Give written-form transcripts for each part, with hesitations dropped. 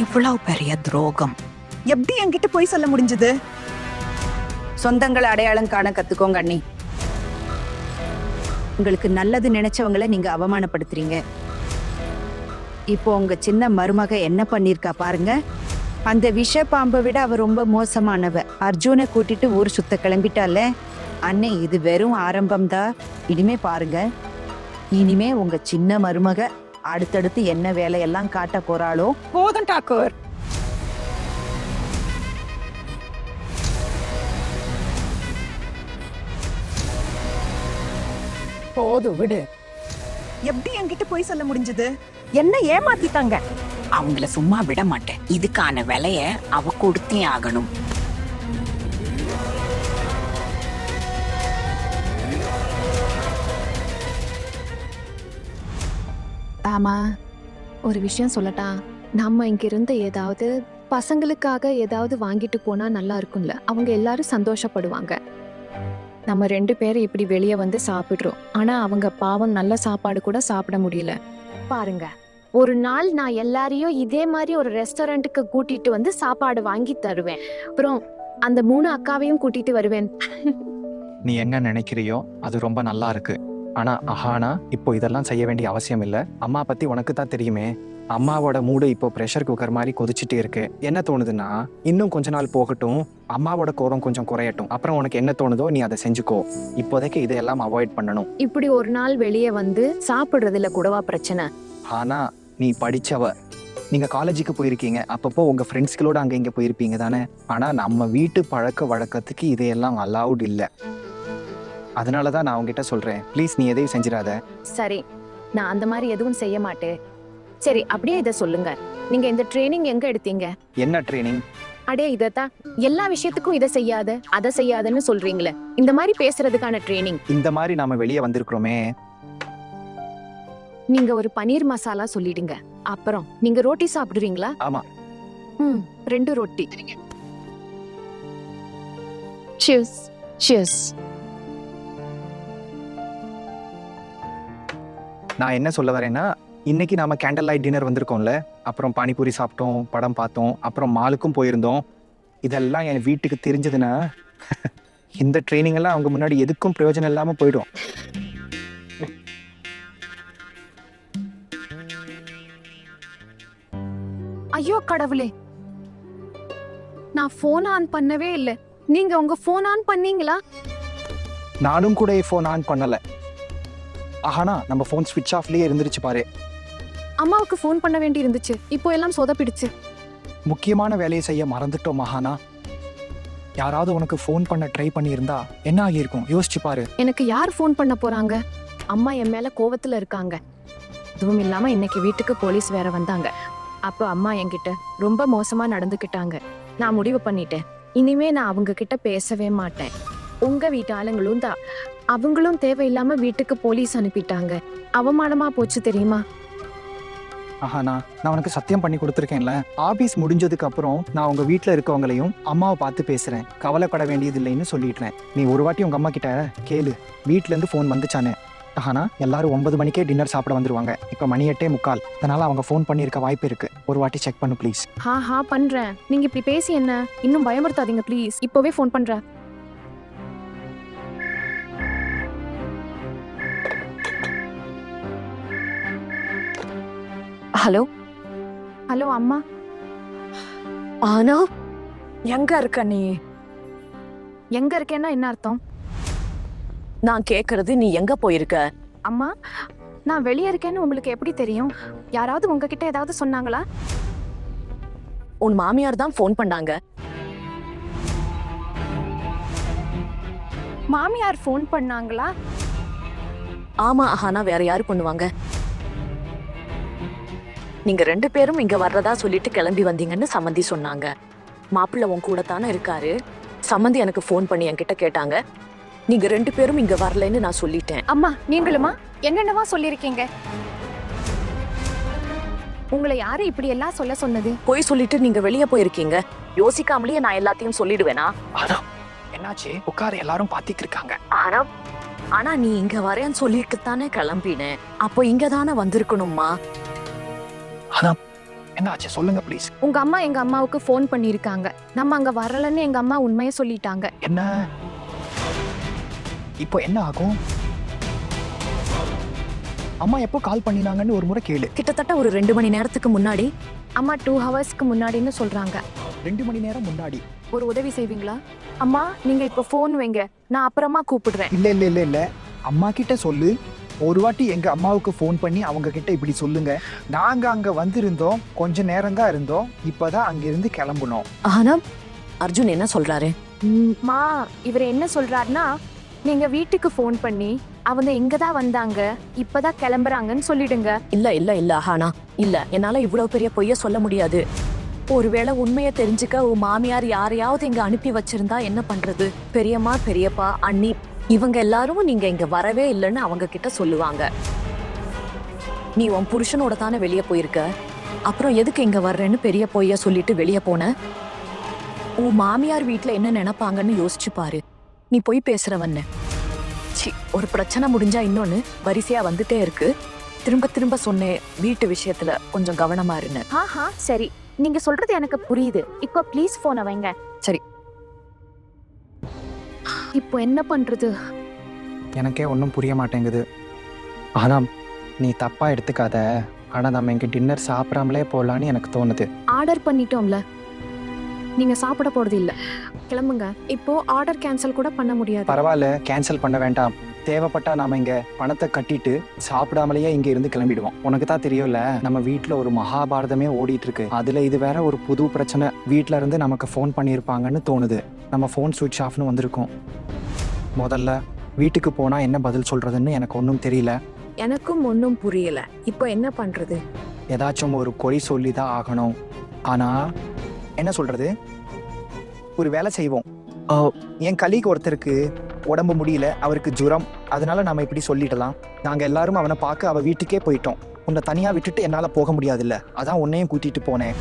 இவ்வளவு பெரிய துரோகம் எப்படி என்கிட்ட போய் சொல்ல முடிஞ்சது? சொந்தங்களை அடையாளம் காண கத்துக்கோங்க அண்ணி. உங்களுக்கு நல்லது நினைச்சவங்களை நீங்க அவமானப்படுத்துறீங்க. இப்போ உங்க சின்ன மருமக என்ன பண்ணிருக்கா பாருங்க. அந்த விஷ பாம்பை விட அவ ரொம்ப மோசமானவ. அர்ஜுனை கூட்டிட்டு ஊர் சுத்த கிளம்பிட்டால. அண்ணே, இது வெறும் ஆரம்பம்தான். இனிமே பாருங்க, இனிமே உங்க சின்ன மருமக அடுத்தடுத்து என்ன வேலையெல்லாம் காட்ட போறாளோ. போதும் டாக்கூர். போதும் விடு. எப்படி என்கிட்ட போய் சொல்ல முடிஞ்சது? என்ன ஏமாத்திட்டாங்க. அவங்கள சும்மா விட மாட்டேன். இதுக்கான விலைய அவ கொடுத்தே ஆகணும். ஆமா, ஒரு விஷயம் சொல்லட்டா? நம்ம இங்கிருந்து ஏதாவது பசங்களுக்காக ஏதாவது வாங்கிட்டு போனா நல்லா இருக்கும்ல. அவங்க எல்லாரும் சந்தோஷப்படுவாங்க. நம்ம 2 பேரும் இப்படி வெளியே வந்து சாப்பிடுறோம். ஆனா அவங்க பாவம் நல்ல சாப்பாடு கூட சாப்பிட முடியல. பாருங்க, ஒரு நாள் நான் எல்லாரையும் இதே மாதிரி ஒரு ரெஸ்டாரண்ட்டுக்கு கூட்டிட்டு வந்து சாப்பாடு வாங்கி தருவேன். அப்புறம் அந்த 3 அக்காவையும் கூட்டிட்டு வருவேன். நீ என்ன நினைக்கிறியோ அது ரொம்ப நல்லா இருக்கு. ஆனா அஹானா, இப்போ இதெல்லாம் செய்ய வேண்டிய அவசியம் இல்லை. அம்மா பத்தி உனக்கு தான் தெரியுமே. அம்மாவோட மூடு இப்போ ப்ரெஷர் குக்கர் மாதிரி கொதிச்சுட்டே இருக்கு. என்ன தோணுதுன்னா, இன்னும் கொஞ்ச நாள் போகட்டும், அம்மாவோட கோபம் கொஞ்சம் குறையட்டும். அப்புறம் உனக்கு என்ன தோணுதோ நீ அதை செஞ்சுக்கோ. இப்போதைக்கு இதையெல்லாம் அவாய்ட் பண்ணணும். இப்படி ஒரு நாள் வெளியே வந்து சாப்பிடுறதுல கூடவா பிரச்சனை? ஆனா நீ படிச்சவ, நீங்க காலேஜுக்கு போயிருக்கீங்க, அப்பப்போ உங்க ஃப்ரெண்ட்ஸ்களோட அங்க இங்க போயிருப்பீங்க தானே. ஆனா நம்ம வீட்டு பழக்க வழக்கத்துக்கு இதையெல்லாம் அலவுட் இல்லை. அதனாலதான் நான் உங்ககிட்ட சொல்றேன், ப்ளீஸ் நீ எதையும் செஞ்சிடாத. சரி, நான் அந்த மாதிரி எதுவும் செய்ய மாட்டேன். சரி, அப்படியே இதை சொல்லுங்க. நீங்க இந்த ட்ரைனிங் எங்க எடுத்தீங்க? என்ன ட்ரைனிங்? அடே, இதத்தான் எல்லா விஷயத்துக்கும் இதை செய்யாத அதை செய்யாதன்னு சொல்றீங்களே, இந்த மாதிரி பேசுறதுக்கான ட்ரைனிங். இந்த மாதிரி நாம வெளியே வந்திருக்கிறோமே. நீங்க ஒரு பனீர் மசாலா சொல்லிடுங்க. அப்புறம் நீங்க ரோட்டி சாப்பிடுறீங்களா? ஆமா. 2 ரொட்டி. Cheers. Cheers. நான் என்ன சொல்ல வரேன்னா, இன்னைக்கு நாம கேண்டல் லைட் டின்னர் வந்திருக்கோம்ல, அப்புறம் பானிபூரி சாப்பிட்டோம், படம் பார்த்தோம், அப்புறம் மாலுக்கும் போயிருந்தோம். இதெல்லாம் என் வீட்டுக்கு தெரிஞ்சதுன்னா இந்த ட்ரைனிங் எல்லாம் அவங்க முன்னாடி எதுக்கும் பிரயோஜனம் இல்லாம போயிடும். ஐயோ கடவுளே, நான் போன் ஆன் பண்ணவே இல்லை. நீங்க உங்க போன் ஆன் பண்ணீங்களா? நானும் கூட ஃபோன் ஆன் பண்ணல. ஆனா நம்ம ஃபோன் ஸ்விட்ச் ஆஃப்லயே இருந்துருச்சு பாரு. அம்மாவுக்கு போன் பண்ண வேண்டி இருந்துச்சு. இப்போ எல்லாம் சொதப்பிடுச்சு. முக்கியமான வேலையை செய்ய மறந்துட்டோம் மகானா. யாராவது உனக்கு ஃபோன் பண்ண ட்ரை பண்ணியிருந்தா என்ன ஆகியிருக்கும் யோசிச்சு பாரு. எனக்கு யார் போன் பண்ண போறாங்க? அம்மா என் மேல கோவத்துல இருக்காங்க. அதுவும் இல்லாம இன்னைக்கு வீட்டுக்கு போலீஸ் வேற வந்தாங்க. அப்போ அம்மா என்கிட்ட ரொம்ப மோசமா நடந்துக்கிட்டாங்க. நான் முடிவு பண்ணிட்டேன், இனிமே நான் அவங்க கிட்ட பேசவே மாட்டேன். உங்க வீட்டு ஆளுங்களும் தான், அவங்களும் தேவையில்லாம வீட்டுக்கு போலீஸ் அனுப்பிட்டாங்க. அவமானமா போச்சு தெரியுமா? ஆஹானா, நான் உனக்கு சத்தியம் பண்ணி கொடுத்துருக்கேன்ல, ஆபீஸ் முடிஞ்சதுக்கு அப்புறம் நான் உங்க வீட்டுல இருக்கவங்களையும் அம்மாவை பார்த்து பேசுறேன், கவலைப்பட வேண்டியது இல்லைன்னு சொல்லிடுறேன். நீ ஒரு வாட்டி உங்க அம்மா கிட்ட கேளு, வீட்டுல இருந்து ஃபோன் வந்துச்சானே. ஆனா எல்லாரும் 9 மணிக்கே டின்னர் சாப்பிட வந்துருவாங்க. இப்ப மணி 8:45. அதனால அவங்க ஃபோன் பண்ணிருக்க வாய்ப்பு இருக்கு. ஒரு வாட்டி செக் பண்ணு ப்ளீஸ். ஹா பண்றேன். நீங்க இப்படி பேசி என்ன இன்னும் பயமுறுத்தாதீங்க ப்ளீஸ். இப்பவே ஃபோன் பண்றேன். ஹலோ. ஹலோ அம்மா. ஆனா எங்க இருக்க நீ? எங்க இருக்கேன்னா என்ன அர்த்தம்? நான் கேக்குறது நீ எங்க போயிருக்க? அம்மா, நான் வெளியே இருக்கேன்னு உங்களுக்கு எப்படி தெரியும்? யாராவது உங்ககிட்ட ஏதாவது சொன்னாங்களா? உன் மாமியார் தான் ஃபோன் பண்ணாங்க. மாமியார் ஃபோன் பண்ணாங்களா? ஆமா ஆனா வேற யாரு பண்ணுவாங்க? நீங்க 2 பேரும் இங்க வர்றதா சொல்லிட்டு கிளம்பி வந்தீங்கன்னு சம்மந்தி சொன்னாங்க. மாப்பிள்ளை உன் கூட தானே இருக்காரு. சம்மந்தி எனக்கு ஃபோன் பண்ணி என்கிட்ட கேட்டாங்க. நீங்க 2 பேரும் இங்க வரலன்னு நான் சொல்லிட்டேன். அம்மா, நீங்களுமா என்னென்னவா சொல்லிருக்கீங்க? உங்களை யாரு இப்படி எல்லாம் சொல்ல சொன்னது? போய் சொல்லிட்டு நீங்க வெளியே போயிருக்கீங்க. யோசிக்காமலேயே நான் எல்லாத்தையும் சொல்லிடுவேனா? ஆனா என்னாச்சு? உட்கார எல்லாரும் பாத்திட்டு இருக்காங்க. ஆனா நீ இங்க வரேன்னு சொல்லிட்டு தானே கிளம்பினேன். அப்போ இங்க தானே வந்திருக்கணும்மா. ஆனா என்ன ஆச்சு சொல்லுங்க ப்ளீஸ். உங்க அம்மா எங்க அம்மாவுக்கு ஃபோன் பண்ணிருக்காங்க. நம்ம அங்க வரலன்னு எங்க அம்மா உண்மையை சொல்லிட்டாங்க. என்ன இப்போ என்ன ஆகும்? அம்மா எப்போ கால் பண்ணினாங்கன்னு ஒரு முறை கேளு. கிட்டத்தட்ட ஒரு 2 மணி நேரத்துக்கு முன்னாடி. அம்மா 2 ஹவர்ஸ்க்கு முன்னாடின்னு சொல்றாங்க. 2 மணி நேரம் முன்னாடி. ஒரு உதவி செய்வீங்களா? அம்மா நீங்க இப்ப ஃபோன் வைங்க, நான் அப்புறமா கூப்பிடுறேன். இல்ல இல்ல இல்ல இல்ல அம்மா கிட்ட சொல்லு. ஒரு வாட்டி எங்க அம்மாவுக்கு ஃபோன் பண்ணி அவங்க கிட்ட இப்படி சொல்லுங்க, நாங்க அங்க வந்திருந்தோம், கொஞ்ச நேரம் தான் இருந்தோம், இப்பதான் அங்கிருந்து கிளம்புனோம். ஆனா அர்ஜுன் என்ன சொல்றாரு? மா இவர் என்ன சொல்றாருன்னா, நீங்க வீட்டுக்கு ஃபோன் பண்ணி அவங்க இங்க தான் வந்தாங்க, இப்பதான் கிளம்புறாங்கன்னு சொல்லிடுங்க. இல்ல இல்ல இல்ல ஆனா இல்ல, என்னால இவ்வளவு பெரிய பொய்ய சொல்ல முடியாது. ஒருவேளை உண்மையை தெரிஞ்சுக்க உன் மாமியார் யாரையாவது இங்க அனுப்பி வச்சிருந்தா என்ன பண்றது? பெரியம்மா, பெரியப்பா, அண்ணி இவங்க எல்லாரும் நீங்க இங்க வரவே இல்லைன்னு அவங்க கிட்ட சொல்லுவாங்க. நீ உன் புருஷனோட தானே வெளியே போயிருக்க, அப்புறம் எதுக்கு இங்க வர்றேன்னு பெரிய பொய்ய சொல்லிட்டு வெளியே போன? உன் மாமியார் வீட்டுல என்ன நினைப்பாங்கன்னு யோசிச்சு பாரு. நீ போய் பேசுறவன்ன. ஒரு பிரச்சனை முடிஞ்சா இன்னொன்னு வரிசையா வந்துட்டே இருக்கு. திரும்ப திரும்ப சொன்னேன், வீட்டு விஷயத்துல கொஞ்சம் கவனமா இருன்னு. ஆஹா சரி, நீங்க சொல்றது எனக்கு புரியுது. இப்போ ப்ளீஸ் போனை வைங்க. சரி. இப்போ என்ன பண்றது? எனக்கே ஒன்றும் புரிய மாட்டேங்குது. ஆனா நீ தப்பா எடுத்துக்காத. ஆனா நம்ம இங்க டின்னர் சாப்பிடாமலே போலான்னு எனக்கு தோணுது. ஆர்டர் பண்ணிட்டோம்ல, நீங்க சாப்பிட போறது இல்ல, கிளம்புங்க. இப்போ ஆர்டர் கேன்சல் கூட பண்ண முடியாது. பரவாயில்ல, கேன்சல் பண்ண வேண்டாம். தேவைப்பட்டா நாம இங்க பணத்தை கட்டிட்டு சாப்பிடாமலேயே இங்க இருந்து கிளம்பிடுவோம். உனக்கு தான் தெரியும்ல, நம்ம வீட்டுல ஒரு மகாபாரதமே ஓடிட்டு இருக்கு. அதுல இது வேற ஒரு புது பிரச்சனை. வீட்டுல இருந்து நமக்கு ஃபோன் பண்ணியிருப்பாங்கன்னு தோணுது. நம்ம ஃபோன் சுவிட்ச் ஆஃப்னு வந்திருக்கோம். முதல்ல வீட்டுக்கு போனா என்ன பதில் சொல்றதுன்னு எனக்கு ஒன்றும் தெரியல. எனக்கும் ஒன்றும் புரியல. இப்போ என்ன பண்றது? ஏதாச்சும் ஒரு பொய் சொல்லி தான் ஆகணும். ஆனா என்ன சொல்றது, ஒரு வேலை செய்வோம். என் கலீக் ஒருத்தருக்கு உடம்பு முடியல, அவருக்கு ஜுரம். அதனால நாம இப்படி சொல்லிடலாம், நாங்க எல்லாரும் அவனை பார்க்க அவ வீட்டுக்கே போயிட்டோம், உன்னை தனியா விட்டுட்டு என்னால போக முடியாதுல்ல, அதான் உன்னையும் கூட்டிட்டு போனேன்.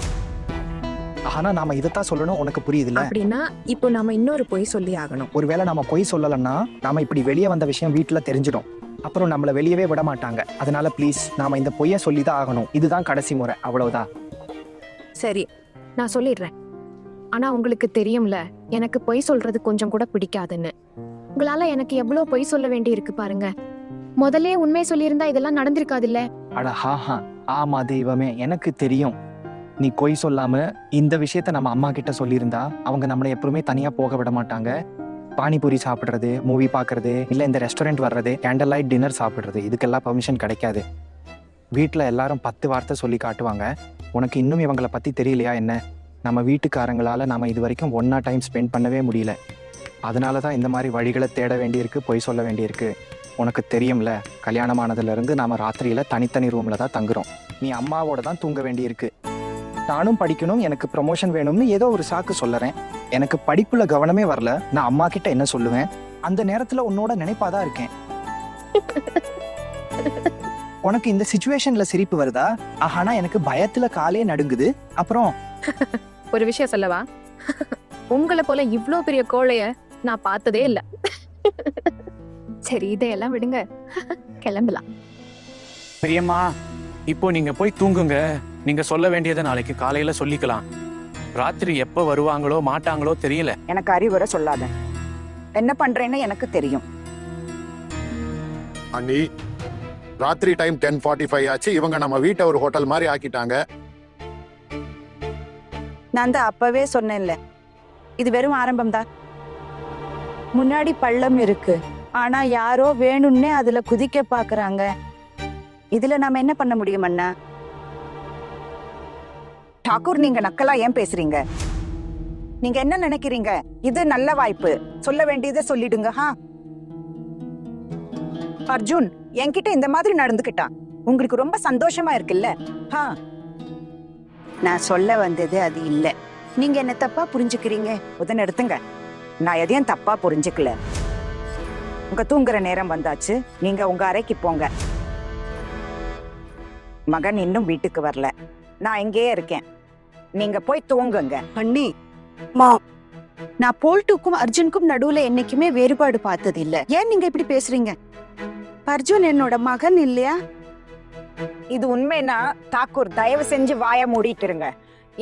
ஆனா நாம இதைத்தான் சொல்லணும், உனக்கு புரியுதுல்ல? அப்படின்னா இப்போ நாம இன்னொரு பொய் சொல்லி ஆகணும். ஒருவேளை நாம பொய் சொல்லலைன்னா நாம இப்படி வெளியே வந்த விஷயம் வீட்டுல தெரிஞ்சிடும், அப்புறம் நம்மள வெளியவே விட மாட்டாங்க. அதனால ப்ளீஸ் நாம இந்த பொய்யை சொல்லிதான் ஆகணும். இதுதான் கடைசி முறை, அவ்வளவுதான். சரி, நான் சொல்லிடுறேன். ஆனா உங்களுக்கு தெரியும்ல, எனக்கு பொய் சொல்றது கொஞ்சம் கூட பிடிக்காதுன்னு. உங்களால எனக்கு எவ்வளவு பொய் சொல்ல வேண்டி இருக்கு பாருங்க. முதல்ல உண்மை சொல்லியிருந்தா இதெல்லாம் நடந்திருக்காதுல்ல. அட ஹாஹா, ஆமா தெய்வமே, எனக்கு தெரியும். நீ பொய் சொல்லாம இந்த விஷயத்த நம்ம அம்மா கிட்ட சொல்லியிருந்தா அவங்க நம்மளை எப்பவுமே தனியா போக விட மாட்டாங்க. பானிபூரி சாப்பிடுறது, மூவி பார்க்கறது, இல்ல இந்த ரெஸ்டாரண்ட் வர்றது, கேண்டில் லைட் டின்னர் சாப்பிடுறது, இதுக்கெல்லாம் பெர்மிஷன் கிடைக்காது. வீட்டுல எல்லாரும் 10 வார்த்தை சொல்லி காட்டுவாங்க. உனக்கு இன்னும் இவங்களை பத்தி தெரியலையா என்ன? நம்ம வீட்டுக்காரங்களால நாம இது வரைக்கும் ஒன்னா டைம் ஸ்பெண்ட் பண்ணவே முடியல. அதனால தான் இந்த மாதிரி வழிகளை தேட வேண்டியிருக்கு, பொய் சொல்ல வேண்டியிருக்கு. உனக்கு தெரியும்ல, கல்யாணமானதுல இருந்து நாம ராத்திரியில தனித்தனி ரூம்ல தான் தங்குறோம். நீ அம்மாவோட தான் தூங்க வேண்டியிருக்கு. நானும் படிக்கணும், எனக்கு ப்ரமோஷன் வேணும்னு ஏதோ ஒரு சாக்கு சொல்லறேன். எனக்கு படிப்புல கவனமே வரல, நான் அம்மா கிட்ட என்ன சொல்லுவேன்? அந்த நேரத்துல உன்னோட நினைப்பாதான் இருக்கேன். உனக்கு இந்த சிச்சுவேஷன்ல சிரிப்பு வருதா? ஆனா எனக்கு பயத்துல காலே நடுங்குது. அப்புறம் ஒரு விஷயம் சொல்லவா? உங்களை போல இவ்ளோ பெரிய கோழைய நான் பார்த்ததே இல்ல. சரி, இதையெல்லாம் விடுங்க, கிளம்பலாம். பெரியம்மா, இப்போ நீங்க போய் தூங்குங்க. நீங்க சொல்ல வேண்டியதை நாளைக்கு காலையில சொல்லிக்கலாம். ராத்திரி எப்ப வருவாங்களோ மாட்டாங்களோ தெரியல. எனக்கு அறிவுரை சொல்லாத. என்ன பண்றேன்னு எனக்கு தெரியும். அண்ணி, ராத்திரி டைம் 10:45 ஆச்சு. இவங்க நம்ம வீட்டை ஒரு ஹோட்டல் மாதிரி ஆக்கிட்டாங்க. நான் தான் அப்பவே சொன்னேன்ல, இது வெறும் ஆரம்பம் தான். முன்னாடி பள்ளம் இருக்கு, ஆனா யாரோ வேணும்னே அதுல குதிக்க பாக்குறாங்க. இதுல நாம என்ன பண்ண முடியும் அண்ணா? டாக்கூர், நீங்க நக்கலா ஏன் பேசுறீங்க? நீங்க என்ன நினைக்கிறீங்க? இது நல்ல வாய்ப்பு, சொல்ல வேண்டியதை சொல்லிடுங்க. அர்ஜுன் என்கிட்ட இந்த மாதிரி நடந்துக்கிட்டான், உங்களுக்கு ரொம்ப சந்தோஷமா இருக்குல்ல? நான் சொல்ல வந்தது அது இல்ல. நீங்க என்ன தப்பா புரிஞ்சுக்கிறீங்க. உதன எடுத்துங்க. நான் எதையும் தப்பா புரிஞ்சுக்கல. உங்க தூங்குற நேரம் வந்தாச்சு, நீங்க உங்க அறைக்கு போங்க. மகன் இன்னும் வீட்டுக்கு வரல, நான் இங்கேயே இருக்கேன். நீங்க போய் தூங்குங்க. அண்ணி, மா, நான் போல்ட்டுக்கும் அர்ஜுனுக்கும் நடுவுல என்னைக்குமே வேறுபாடு பார்த்தது இல்ல. ஏன் நீங்க இப்படி பேசுறீங்க? அர்ஜுன் என்னோட மகன் இல்லையா? இது உண்மைனா தாக்கூர் தயவு செஞ்சு வாயை மூடிட்டுருங்க.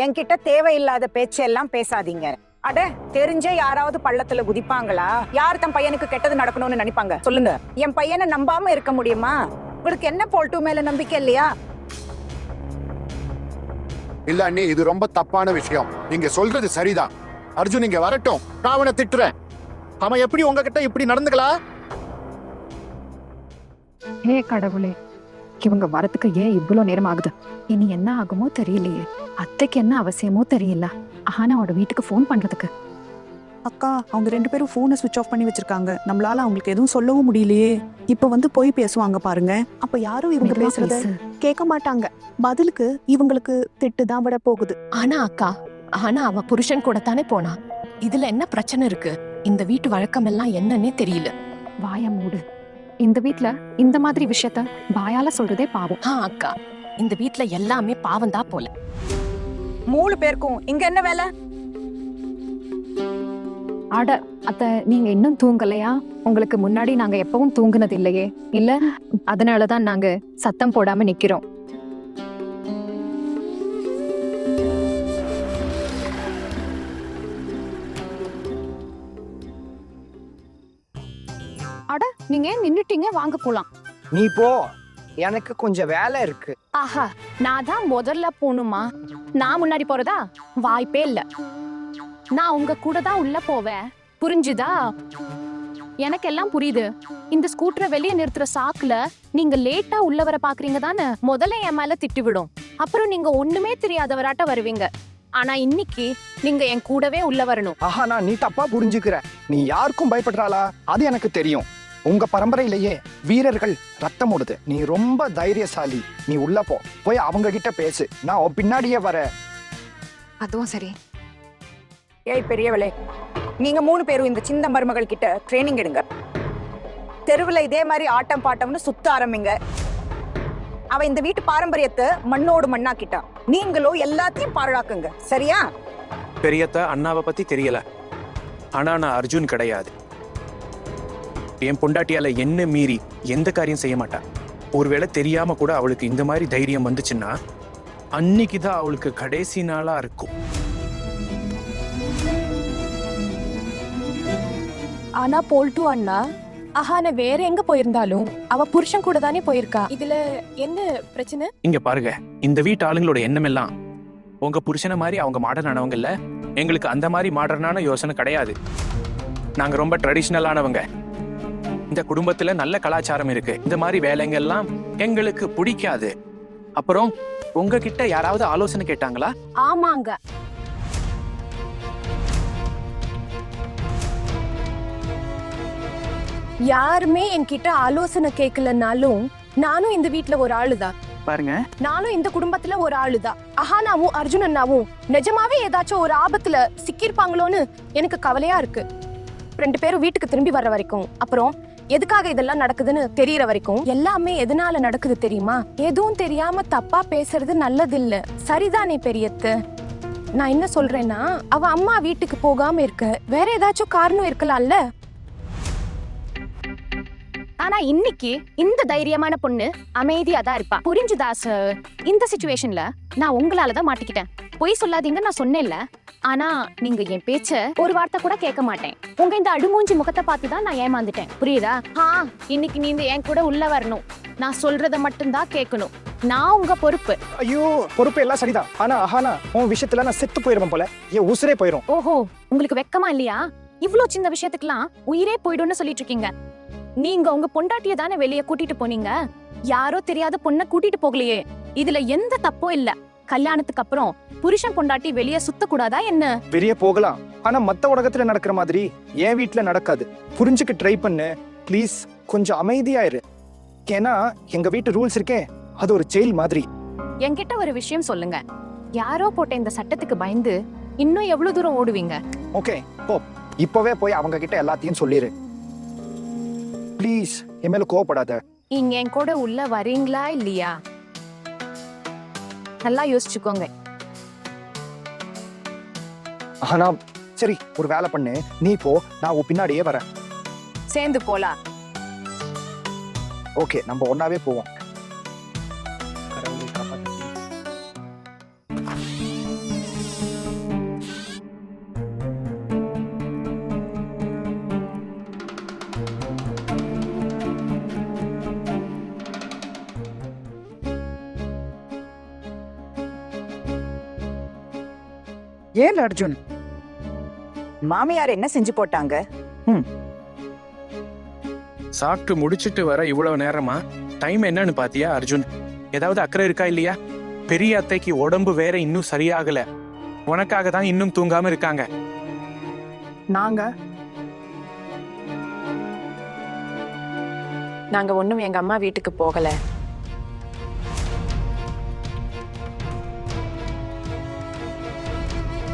என்கிட்ட தேவையில்லாத பேச்செல்லாம் பேசாதீங்க. அட, தெரிஞ்சே யாராவது பள்ளத்துல குதிப்பாங்களா? யார் தன் பையனுக்கு கெட்டது நடக்கணும்னு நினைப்பாங்க சொல்லுங்க? என் பையனை நம்பாம இருக்க முடியுமா? உங்களுக்கு என்ன போல்ட்டு மேல நம்பிக்கை இல்லையா? இல்ல அண்ணி, இது ரொம்ப தப்பான விஷயம். நீங்க சொல்றது சரிதான். அர்ஜுன் இங்க வரட்டும், நான் அவனை திட்டுறேன். அவன் எப்படி உங்ககிட்ட இப்படி நடந்துக்கலாம்? ஹே கடவுளே, இவங்க வரத்துக்கு ஏன் இவ்வளோ நேரம் ஆகுது? இனி என்ன ஆகுமோ தெரியலையே. அத்தைக்கு என்ன அவசியமோ தெரியல. ஆனாவோட வீட்டுக்கு ஃபோன் பண்றதுக்கு. அக்கா, அவங்க 2 பேரும் போனை சுவிட்ச் ஆஃப் பண்ணி வச்சிருக்காங்க. நம்மளால அவங்களுக்கு எதுவும் சொல்லவும் முடியலையே. இப்ப வந்து போய் பேசுவாங்க பாருங்க. அப்ப யாரும் இவங்க மெதுவா பேசுறத பேசு. கேட்க மாட்டாங்க. பதிலுக்கு இவங்களுக்கு திட்டு தான் விட போகுது. ஆனா அக்கா, ஆனா அவ புருஷன் கூட தானே போனா. இதுல என்ன பிரச்சனை இருக்கு? இந்த வீட்டு வழக்கம் எல்லாம் என்னன்னே தெரியல. வாய மூடு. இந்த வீட்ல இந்த மாதிரி விஷயத்த வாயால சொல்றதே பாவம். அக்கா, இந்த வீட்ல எல்லாமே பாவம் தான் போல. 3 பேருக்கும் இங்க என்ன வேலை? அட அத்தை, நீங்க இன்னும் தூங்கலையா? உங்களுக்கு முன்னாடி நாங்க எப்பவும் தூங்குனது இல்லையே. இல்ல, அதனாலதான் நாங்க சத்தம் போடாம நிக்கிறோம். அட, நீங்க ஏன் நின்னுட்டீங்க? வாங்க போலாம். நீ போ, எனக்கு கொஞ்சம் வேலை இருக்கு. ஆஹா, நான் தான் முதல்ல போணுமா? நான் முன்னாடி போறதா? வாய்ப்பே இல்ல. நான் உங்க கூட தான் உள்ள போவேன். புரிஞ்சுதா? எனக்கு எல்லாம் புரியுது. இந்த ஸ்கூட்டரை வெளியே நிறுத்துற சாக்குல நீங்க லேட்டா உள்ள வர பாக்குறீங்க தானே. முதல்ல என் மேல திட்டு விடும், அப்புறம் நீங்க ஒண்ணுமே தெரியாதவராட்ட வருவீங்க. ஆனா இன்னைக்கு நீங்க என் கூடவே உள்ள வரணும். ஆஹா, நீ தப்பா புரிஞ்சுக்கிற. நீ யாருக்கும் பயப்படுறாளா? அது எனக்கு தெரியும். உங்க பரம்பரையிலேயே வீரர்கள் ரத்தம் ஓடுது. நீ ரொம்ப தைரியசாலி. நீ உள்ள போ, போய் அவங்க கிட்ட பேசு. நான் உன் பின்னாடியே வரேன். அதுவும் சரி. ஏய் பெரியவளே, நீங்க 3 பேரும் இந்த சின்ன மருமகள் கிட்ட ட்ரைனிங் எடுங்க. தெருவுல இதே மாதிரி ஆட்டம் பாட்டம்னு சுத்த ஆரம்பிங்க. அவ இந்த வீட்டு பாரம்பரியத்தை மண்ணோடு மண்ணாக்கிட்டான். நீங்களும் எல்லாத்தையும் பாழாக்குங்க, சரியா? பெரியத்தா, அண்ணாவை பத்தி தெரியல. ஆனா நான் அர்ஜுன் கிடையாது. என் பொண்டாட்டியால என்ன மீறி எந்த காரியம் செய்ய மாட்டா. ஒருவேளை தெரியாம கூட அவளுக்கு இந்த மாதிரி தைரியம் வந்துச்சுன்னா அன்னைக்குதான் அவளுக்கு கடைசி நாளா இருக்கும். ஆனா போல்ட்டு அண்ணா, ஆஹான வேற எங்க போயிருந்தாலும் அவ புருஷன் கூட தானே போயிருக்கா. இதுல என்ன பிரச்சனை? இங்க பாருங்க, இந்த வீட்டு ஆளுங்களோட எண்ணம் எல்லாம் உங்க புருஷனை மாதிரி அவங்க மாடர்ன் ஆனவங்க இல்ல. எங்களுக்கு அந்த மாதிரி மாடர்னான யோசனை கிடையாது. நாங்க ரொம்ப ட்ரெடிஷ்னலானவங்க. இந்த குடும்பத்துல நல்ல கலாச்சாரம் இருக்கு. இந்த மாதிரி வேலைங்க எல்லாம் எங்களுக்கு பிடிக்காது. அப்புறம் உங்ககிட்ட யாராவது ஆலோசனை கேட்டாங்களா? ஆமாங்க, யாருமே என்கிட்ட ஆலோசனை கேட்கலனாலும் நானும் இந்த வீட்ல ஒரு ஆளுதான். பாருங்க, நானும் இந்த குடும்பத்துல ஒரு ஆளுதான். அஹானாவும் அர்ஜுனன்னாவும் நிஜமாவே ஏதாச்சும் ஒரு ஆபத்துல சிக்கிருப்பாங்களோன்னு எனக்கு கவலையா இருக்கு. 2 பேரும் வீட்டுக்கு திரும்பி வர்ற வரைக்கும், அப்புறம் எதுக்காக இதெல்லாம் நடக்குதுன்னு தெரியற வரைக்கும், எல்லாமே எதனால நடக்குது தெரியுமா? எதுவும் தெரியாம தப்பா பேசுறது நல்லதில்ல. சரிதானே பெரியத்து? நான் என்ன சொல்றேன்னா, அவ அம்மா வீட்டுக்கு போகாம இருக்க வேற ஏதாச்சும் காரணம் இருக்கலாம்ல. ஆனா இன்னைக்கு இந்த தைரியமான பொண்ணு அமைதியா தான் இருப்பா. புரிஞ்சுதா சார்? இந்த சிச்சுவேஷன்ல நான் உங்களாலதான் மாட்டிக்கிட்டேன். பொய் சொல்லாதீங்க நான் சொன்னேன்ல. ஆனா நீங்க என் பேச்ச ஒரு வார்த்தை கூட கேட்க மாட்டேன். உங்க இந்த அடுமூஞ்சி முகத்தை பார்த்துதான் நான் ஏமாந்துட்டேன். புரியுதா? இன்னைக்கு நீங்க என் கூட உள்ள வரணும். நான் சொல்றத மட்டும்தான் கேட்கணும். நான் உங்க பொறுப்பு. ஐயோ, பொறுப்பு எல்லாம் சரிதான். ஆனா ஆஹானா, உன் விஷயத்துல நான் செத்து போயிருவேன் போல. என் உசுரே போயிரும். ஓஹோ, உங்களுக்கு வெக்கமா இல்லையா? இவ்ளோ சின்ன விஷயத்துக்குலாம் உயிரே போயிடும்னு சொல்லிட்டு இருக்கீங்க. நீங்க உங்க பொண்டாட்டிய தானே வெளியே கூட்டிட்டு போனீங்க. யாரோ தெரியாத பொண்ணை கூட்டிட்டு போகலையே. இதுல எந்த தப்பும் இல்ல. கல்யாணத்துக்கு அப்புறம் புருஷன் பொண்டாட்டி வெளியே சுத்த கூடாதா என்ன? வெளியே போகலாம், ஆனா மத்த உலகத்துல நடக்கிற மாதிரி என் வீட்டுல நடக்காது. புரிஞ்சுக்க ட்ரை பண்ணு ப்ளீஸ். கொஞ்சம் அமைதியா இரு. ஏன்னா எங்க வீட்டு ரூல்ஸ் இருக்கே, அது ஒரு ஜெயில் மாதிரி. என்கிட்ட ஒரு விஷயம் சொல்லுங்க. யாரோ போட்ட இந்த சட்டத்துக்கு பயந்து இன்னும் எவ்வளவு தூரம் ஓடுவீங்க? ஓகே, போ. இப்பவே போய் அவங்க கிட்ட எல்லாத்தையும் சொல்லிரு ப்ளீஸ். என் மேல கோவப்படாத. இங்க என் கூட உள்ள வரீங்களா இல்லையா? நல்லா யோசிச்சுக்கோங்க. ஆனா சரி, ஒரு வேலை பண்ணு. நீ போ, நான் உன் பின்னாடியே வரேன். சேர்ந்து போலாம். ஓகே, நம்ம ஒன்னாவே போவோம். ஏன் அர்ஜுன், மாமியார் என்ன செஞ்சு போட்டாங்க? சாப்பிட்டு முடிச்சிட்டு வர இவ்வளவு நேரமா? டைம் என்னன்னு பாத்தியா அர்ஜுன்? ஏதாவது அக்கறை இருக்கா இல்லையா? பெரிய அத்தைக்கு உடம்பு வேற இன்னும் சரியாகல, உனக்காக தான் இன்னும் தூங்காம இருக்காங்க. நாங்க ஒண்ணும் எங்க அம்மா வீட்டுக்கு போகல.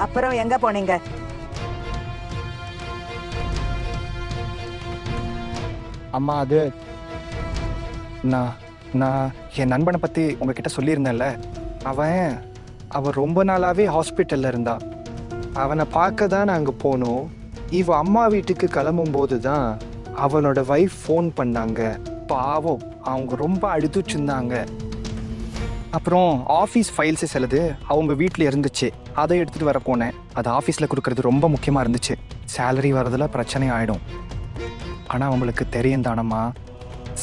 அப்புறம் எங்க போனீங்க? அம்மா அது நான் நான் என் நண்பனை பற்றி உங்ககிட்ட சொல்லியிருந்தேன்ல, அவன் ரொம்ப நாளாகவே ஹாஸ்பிட்டலில் இருந்தான். அவனை பார்க்க தான் நாங்கள் போனோம். இவ அம்மா வீட்டுக்கு கிளம்பும்போது தான் அவனோட வைஃப் ஃபோன் பண்ணாங்க. பாவம், அவங்க ரொம்ப அழுதுச்சுருந்தாங்க. அப்புறம் ஆஃபீஸ் ஃபைல்ஸு சிலது அவங்க வீட்டில் இருந்துச்சு, அதை எடுத்துகிட்டு வர போனேன். அது ஆஃபீஸில் கொடுக்கறது ரொம்ப முக்கியமாக இருந்துச்சு. சேலரி வரதில் பிரச்சனை ஆகிடும். ஆனால் அவங்களுக்கு தெரியும் தானம்மா,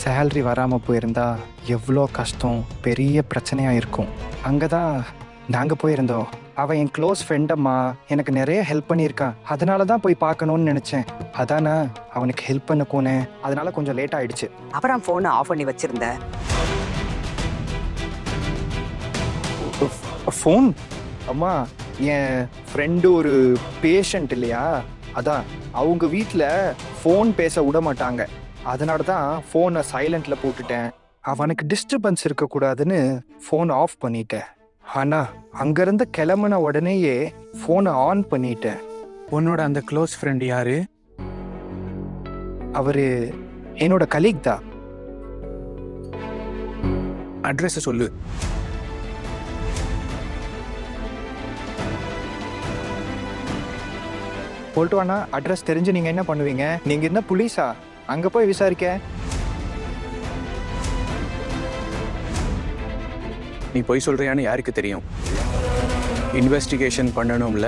சேலரி வராமல் போயிருந்தா எவ்வளோ கஷ்டம், பெரிய பிரச்சனையாக இருக்கும். அங்கே தான் நாங்கள் போயிருந்தோம். அவன் என் க்ளோஸ் ஃப்ரெண்டம்மா, எனக்கு நிறைய ஹெல்ப் பண்ணியிருக்கான். அதனால தான் போய் பார்க்கணுன்னு நினச்சேன். அதானே அவனுக்கு ஹெல்ப் பண்ண போனேன். அதனால கொஞ்சம் லேட் ஆயிடுச்சு. அப்புறம் ஃபோனை ஆஃப் பண்ணி வச்சிருந்த? ஃபோன் அம்மா, என் ஃப்ரெண்டு ஒரு பேஷண்ட் இல்லையா, அதான் அவங்க வீட்டில் ஃபோன் பேச விட மாட்டாங்க. அதனால தான் ஃபோனை சைலண்டில் போட்டுட்டேன். அவனுக்கு டிஸ்டர்பன்ஸ் இருக்கக்கூடாதுன்னு ஃபோன் ஆஃப் பண்ணிட்டேன். ஆனால் அங்கேருந்து கிளம்புன உடனேயே ஃபோனை ஆன் பண்ணிட்டேன். உன்னோட அந்த க்ளோஸ் ஃப்ரெண்ட் யாரு? அவர் என்னோட கலீக் தான். அட்ரஸ் சொல்லு. போல்ட்டு வாண்ணா, அட்ரஸ் தெரிஞ்சு நீங்கள் என்ன பண்ணுவீங்க? நீங்கள் என்ன புலீஸா? அங்கே போய் விசாரிக்க. நீ பொய் சொல்றியான்னு யாருக்கு தெரியும்? இன்வெஸ்டிகேஷன் பண்ணணும்ல.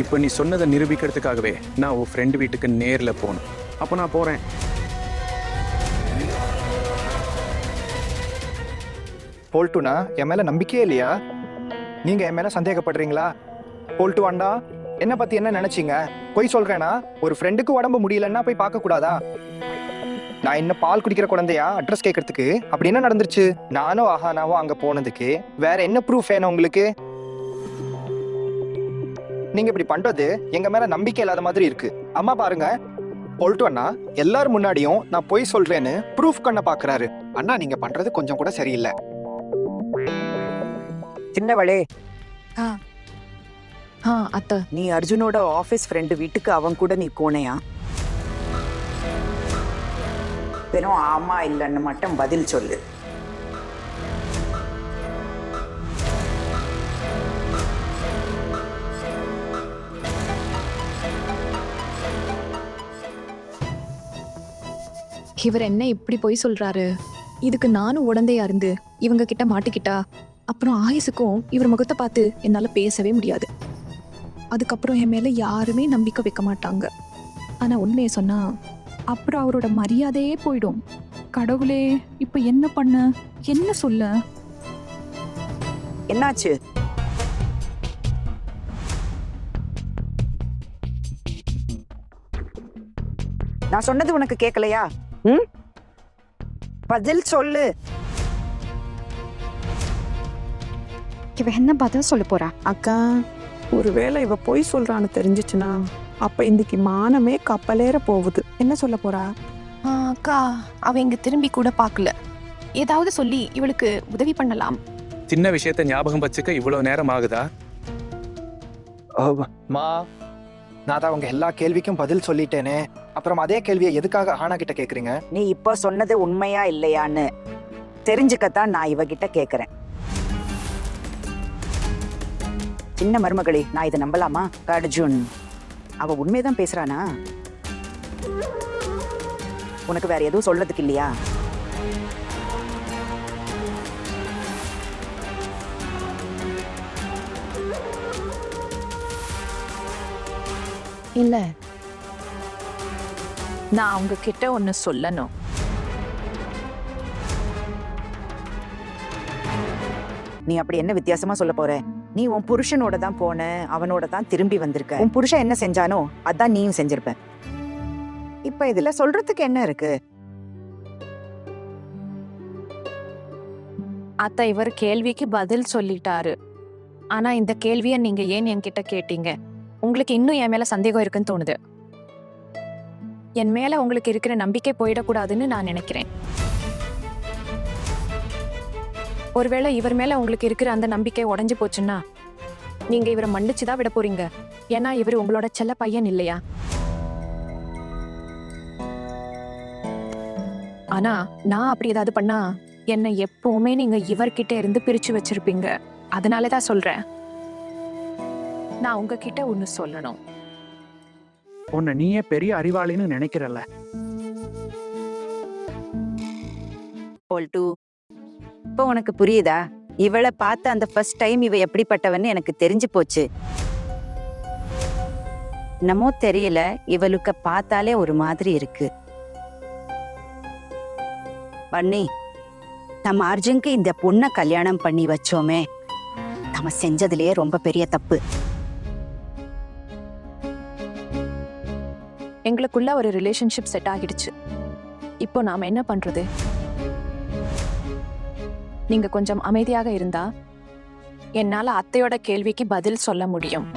இப்போ நீ சொன்னதை நிரூபிக்கிறதுக்காகவே நான் உன் ஃப்ரெண்டு வீட்டுக்கு நேரில் போகணும். அப்போ நான் போகிறேன். போல்ட்டுனா, என் மேலே நம்பிக்கையே இல்லையா? நீங்கள் என் மேலே சந்தேகப்படுறீங்களா? போல்ட்டு வாண்டா, என்னை பற்றி என்ன நினச்சிங்க? பொய் சொல்கிறேன்னா, ஒரு ஃப்ரெண்டுக்கு உடம்பு முடியலன்னா போய் பார்க்கக்கூடாதா? நான் என்ன பால் குடிக்கிற குழந்தையா அட்ரஸ் கேட்கறதுக்கு? அப்படி என்ன நடந்துருச்சு? நானும் ஆஹானாவோ அங்கே போனதுக்கு வேற என்ன ப்ரூஃப் வேணும் உங்களுக்கு? நீங்க இப்படி பண்றது எங்க மேல நம்பிக்கை இல்லாத மாதிரி இருக்கு. அம்மா பாருங்க, போல்ட்டு அண்ணா எல்லாரும் முன்னாடியும் நான் பொய் சொல்றேன்னு ப்ரூஃப் பண்ண பாக்குறாரு. அண்ணா, நீங்க பண்றது கொஞ்சம் கூட சரியில்லை. சின்னவளே, அத்தை, நீ அர்ஜுனோட ஆபீஸ் ஃப்ரெண்டு வீட்டுக்கு அவன் கூட நீ போனையா? வெறும் ஆமா இல்லைன்னு மட்டும் பதில் சொல்லு. இவர் என்ன இப்படி பொய் சொல்றாரு? இதுக்கு நானும் உடந்தையா இருந்து இவங்க கிட்ட மாட்டிக்கிட்டா அப்புறம் ஆயுசுக்கும் இவர் முகத்தை பார்த்து என்னால பேசவே முடியாது. அதுக்கப்புறம் என் மேல யாருமே நம்பிக்கை வைக்க மாட்டாங்க. ஆனா உண்மையை சொன்னா அப்புறம் அவரோட மரியாதையே போயிடும். கடவுளே, இப்ப என்ன பண்ண, என்ன சொல்ல? என்னாச்சு? நான் சொன்னது உனக்கு கேட்கலையா? பதில் சொல்லு. இவ என்ன பதில் சொல்ல போறா? அக்கா, ஒருவேளை இவ பொய் சொல்றான்னு தெரிஞ்சிச்சுன்னா அப்ப இன்னைக்கு மானமே கப்பலேற போகுது. என்ன சொல்ல போறா? அக்கா, அவ இங்க திரும்பி கூட பார்க்கல. ஏதாவது சொல்லி இவளுக்கு உதவி பண்ணலாம். சின்ன விஷயத்தை ஞாபகம் வச்சுக்க இவ்வளவு நேரம் ஆகுதா? மா, நான் தான் அவங்க எல்லா கேள்விக்கும் பதில் சொல்லிட்டேனே. அப்புறம் அதே கேள்வியை எதுக்காக ஆனா கிட்ட கேக்குறீங்க? நீ இப்ப சொன்னது உண்மையா இல்லையான்னு தெரிஞ்சுக்கத்தான் நான் இவகிட்ட கேக்குறேன். சின்ன மருமகளே, நான் இதை நம்பலாமா? அர்ஜுன் அவ உண்மைதான் பேசுறானா? உனக்கு வேற எதுவும் சொல்றதுக்கு இல்லையா? இல்ல, நான் அவங்க கிட்ட ஒன்னு சொல்லணும். நீ அப்படி என்ன வித்தியாசமா சொல்ல போற? நீ உன் புருஷனோட தான் போன, அவனோட தான் திரும்பி வந்திருக்க. உன் புருஷன் என்ன செஞ்சானோ அதான் நீயும் செஞ்சிருப்ப. இப்ப இதுல சொல்றதுக்கு என்ன இருக்கு? அத்தை, இவர் கேள்விக்கு பதில் சொல்லிட்டாரு. ஆனா இந்த கேள்வியை நீங்க ஏன் என்கிட்ட கேட்டீங்க? உங்களுக்கு இன்னும் என் மேல சந்தேகம் இருக்குன்னு தோணுது. என் மேல உங்களுக்கு இருக்கிற நம்பிக்கை போயிடக்கூடாதுன்னு நான் நினைக்கிறேன். ஒருவேளை இவர் மேல உங்களுக்கு இருக்கிற அந்த நம்பிக்கை உடைஞ்சு போச்சுன்னா நீங்க இவரை மன்னிச்சுதான் விட போறீங்க. ஏன்னா இவர் உங்களோட செல்ல பையன் இல்லையா? ஆனா நான் அப்படி ஏதாவது பண்ணா என்னை எப்பவுமே நீங்க இவர்கிட்ட இருந்து பிரிச்சு வச்சிருப்பீங்க. அதனாலதான் சொல்றேன். நான் உங்ககிட்ட ஒண்ணு சொல்லணும். உன்னை நீயே பெரிய அறிவாளின்னு நினைக்கிறல்ல. போல்ட்டு, இப்போ உனக்கு புரியுதா? இவளை பார்த்த அந்த ஃபர்ஸ்ட் டைம் இவ எப்படிப்பட்டவன்னு எனக்கு தெரிஞ்சு போச்சு. என்னமோ தெரியல, இவளுக்கு பார்த்தாலே ஒரு மாதிரி இருக்கு. பண்ணி, நம்ம அர்ஜுனுக்கு இந்த பொண்ணை கல்யாணம் பண்ணி வச்சோமே, நம்ம செஞ்சதுலயே ரொம்ப பெரிய தப்பு. எங்களுக்குள்ள ஒரு ரிலேஷன்ஷிப் செட் ஆகிடுச்சு. இப்போ நாம என்ன பண்றது? நீங்க கொஞ்சம் அமைதியாக இருந்தா என்னால அத்தையோட கேள்விக்கு பதில் சொல்ல முடியும்.